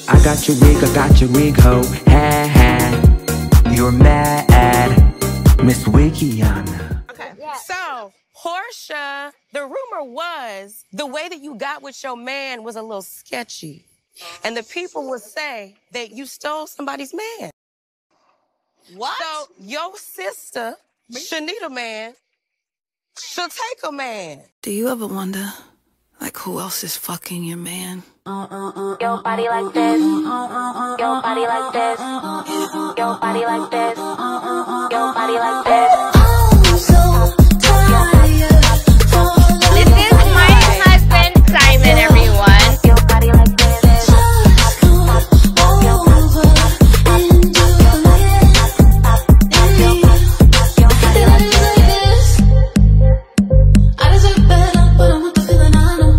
I got your wig, ho. Ha ha. You're mad, Miss Wikiana. Okay, so Porsha, the rumor was the way that you got with your man was a little sketchy. And the people would say that you stole somebody's man. What? So your sister, Shanita man, she'll take a man. Do you ever wonder, like, who else is fucking your man? Your body like this. Your body like this. Your body like this. Your body like this. I'm so tired. This is my husband, Simon, everyone. Your body like this. Just come over and do it. I deserve better, but I'm not the feeling I know.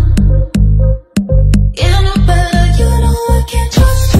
Yeah, I know better, you know I can't trust you.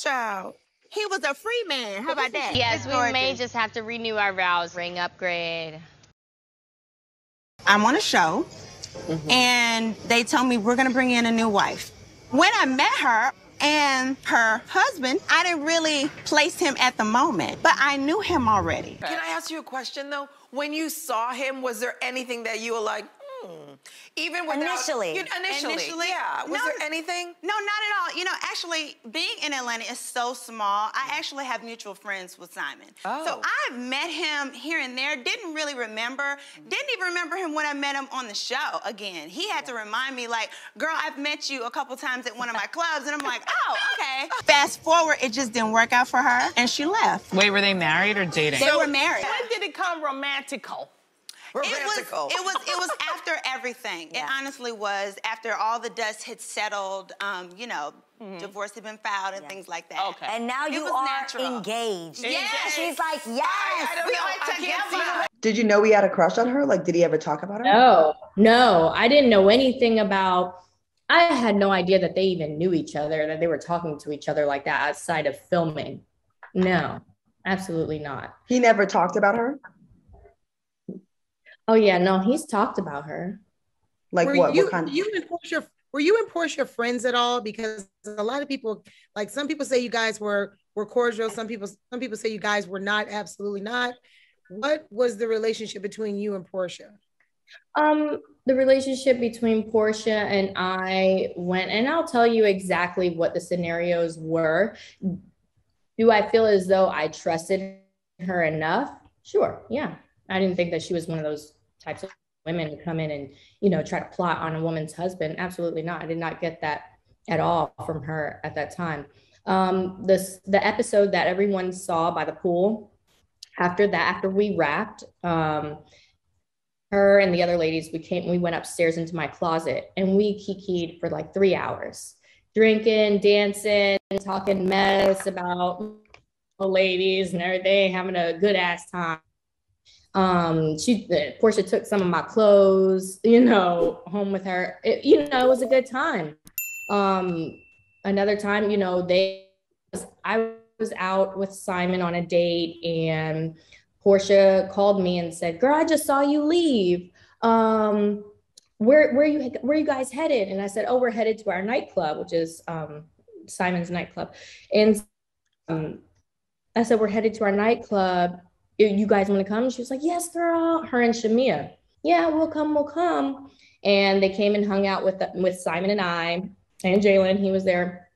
Child. He was a free man. How about that? Yes, we may just have to renew our vows. Ring upgrade. I'm on a show, and they told me we're going to bring in a new wife. When I met her and her husband, I didn't really place him at the moment, but I knew him already. Can I ask you a question, though? When you saw him, was there anything that you were like, even without... Initially, yeah. Was there anything? No, not at all. You know, actually, being in Atlanta is so small. I actually have mutual friends with Simon. Oh. So I've met him here and there, didn't really remember. Didn't even remember him when I met him on the show again. He had to remind me, like, girl, I've met you a couple times at one of my clubs. And I'm like, oh, okay. Fast forward, it just didn't work out for her, and she left. Wait, were they married or dating? They were married. When did it come romantical? It was after everything. Yeah. It honestly was after all the dust had settled. You know, divorce had been filed and things like that. Okay. And now you are engaged. Yeah. She's like, yes. We are together. Did you know he had a crush on her? Like, did he ever talk about her? No, I didn't know anything about. I had no idea that they even knew each other, that they were talking to each other like that outside of filming. No, absolutely not. He never talked about her? Oh yeah, no, he's talked about her. Like were what? You, what kind of... Were you and Porsha friends at all? Because a lot of people, like some people say you guys were cordial. Some people say you guys were not, absolutely not. What was the relationship between you and Porsha? The relationship between Porsha and I went, and I'll tell you exactly what the scenarios were. Do I feel as though I trusted her enough? Sure, yeah. I didn't think that she was one of those types of women who come in and, you know, try to plot on a woman's husband. Absolutely not. I did not get that at all from her at that time. The episode that everyone saw by the pool, after we wrapped, her and the other ladies, we went upstairs into my closet and we kikied for like 3 hours, drinking, dancing, talking mess about the ladies and everything, having a good ass time. Porsha took some of my clothes, you know, home with her. It was a good time. Another time, you know, I was out with Simon on a date and Porsha called me and said, girl, I just saw you leave. Where are you guys headed? And I said, oh, we're headed to our nightclub, which is Simon's nightclub. And I said, we're headed to our nightclub. You guys want to come? She was like, yes, girl. Her and Shamia. Yeah, we'll come. And they came and hung out with Simon and I and Jalen. He was there.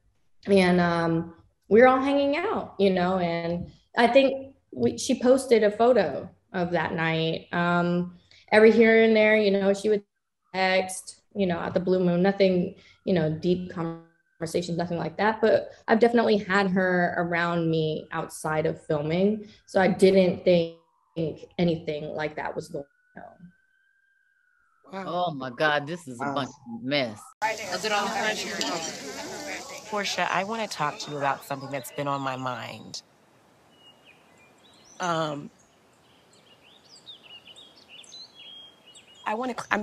And we were all hanging out, you know, and I think she posted a photo of that night. Every here and there, you know, she would text, you know, at the blue moon, nothing, you know, deep conversations, nothing like that. But I've definitely had her around me outside of filming. So I didn't think anything like that was going Oh my God, this is a bunch of mess. Porsha, I want to talk to you about something that's been on my mind. I'm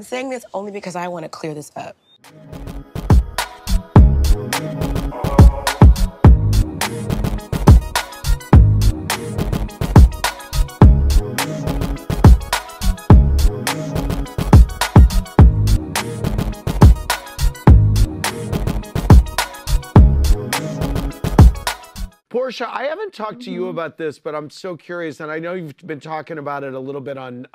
saying this only because I want to clear this up. Porsha, I haven't talked to you about this, but I'm so curious, and I know you've been talking about it a little bit on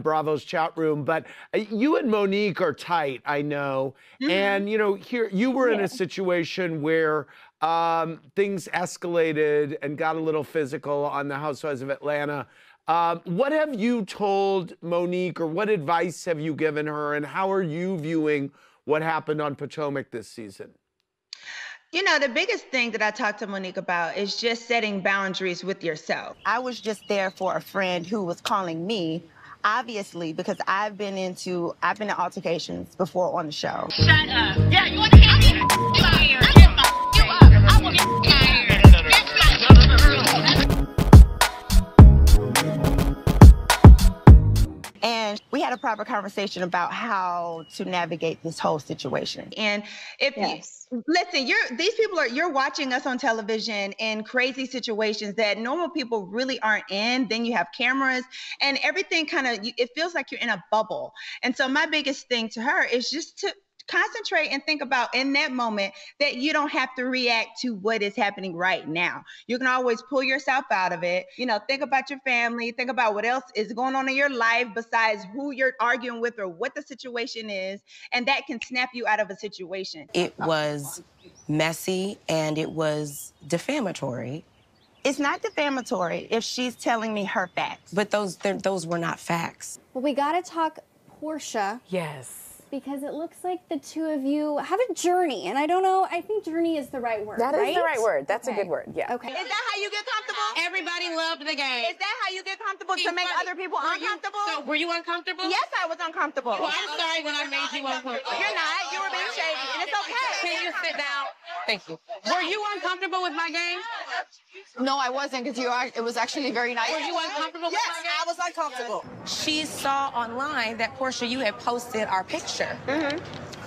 Bravo's chat room, but you and Monique are tight, I know. And, you know, here, you were in a situation where things escalated and got a little physical on the Housewives of Atlanta. What have you told Monique, or what advice have you given her, and how are you viewing what happened on Potomac this season? You know, the biggest thing that I talked to Monique about is just setting boundaries with yourself. I was just there for a friend who was calling me, obviously, because I've been in altercations before on the show. Shut up. Yeah, you want to get me? Fire. Get my you up. I will get fired. And we had a proper conversation about how to navigate this whole situation. And if you listen, you're watching us on television in crazy situations that normal people really aren't in. Then you have cameras and everything it feels like you're in a bubble. And so my biggest thing to her is just to concentrate and think about in that moment that you don't have to react to what is happening right now. You can always pull yourself out of it. You know, think about your family, think about what else is going on in your life besides who you're arguing with or what the situation is, and that can snap you out of a situation. It was messy and it was defamatory. It's not defamatory if she's telling me her facts. But those were not facts. Well, we gotta talk Porsha. Yes. Because it looks like the two of you have a journey, and I don't know, I think journey is the right word, That right? is the right word. That's a good word, yeah. Okay. Is that how you get comfortable? Everybody loved the game. Is that how you get comfortable, to make other people uncomfortable? So were you uncomfortable? Yes, I was uncomfortable. Well, I'm sorry when I made you uncomfortable. You're not. You were being shady, and it's okay. Can you sit down? Thank you. Were you uncomfortable with my game? No, I wasn't, because it was actually very nice. Were you uncomfortable with my game? Yes, I was uncomfortable. She saw online that, Porsha, you had posted our picture.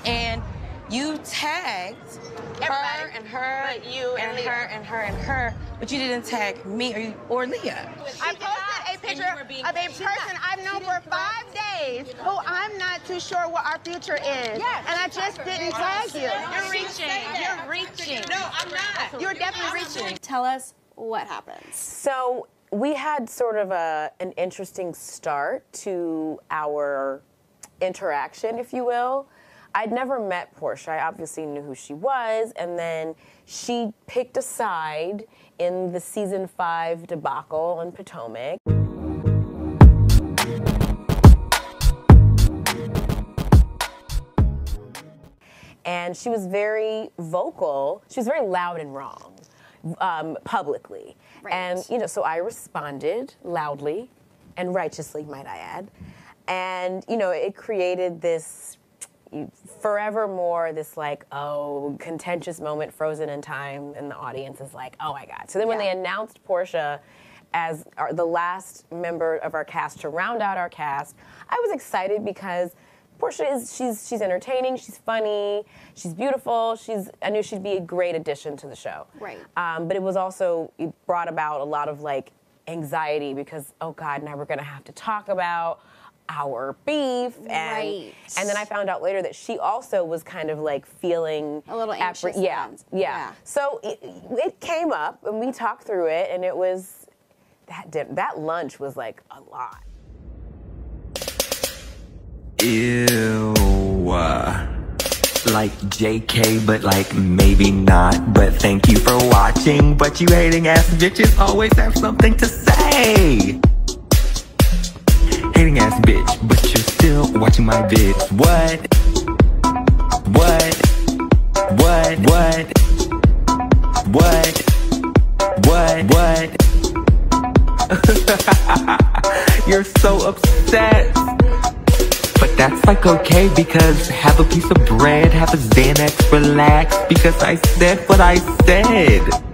And you tagged her and her but you and Leah. her and her and her, but you didn't tag me or Leah. I posted a picture of a person I've known for 5 days who I'm not too sure what our future is. Yes. And I just didn't tag you. You're reaching. You're reaching. No, I'm not. You're definitely reaching. Tell us what happens. So we had sort of an interesting start to our interaction, if you will. I'd never met Porsha. I obviously knew who she was, and then she picked a side in the season 5 debacle on Potomac. And she was very vocal. She was very loud and wrong, publicly. Right. And, you know, so I responded loudly and righteously, might I add. And, you know, it created this forevermore, this like, oh, contentious moment frozen in time, and the audience is like, oh my God. So then when they announced Porsha as the last member of our cast to round out our cast, I was excited because Porsha she's entertaining, she's funny, she's beautiful, I knew she'd be a great addition to the show. Right. But it was also, it brought about a lot of like anxiety because, oh God, now we're gonna have to talk about our beef, and then I found out later that she also was kind of like feeling a little anxious. Yeah. So it came up, and we talked through it, and it was that lunch was like a lot. Ew. Like JK, but like maybe not. But thank you for watching. But you hating ass bitches always have something to say. Hating ass bitch, but you're still watching my vids. What? you're so upset. But that's like okay, because have a piece of bread, have a Xanax, relax, because I said what I said.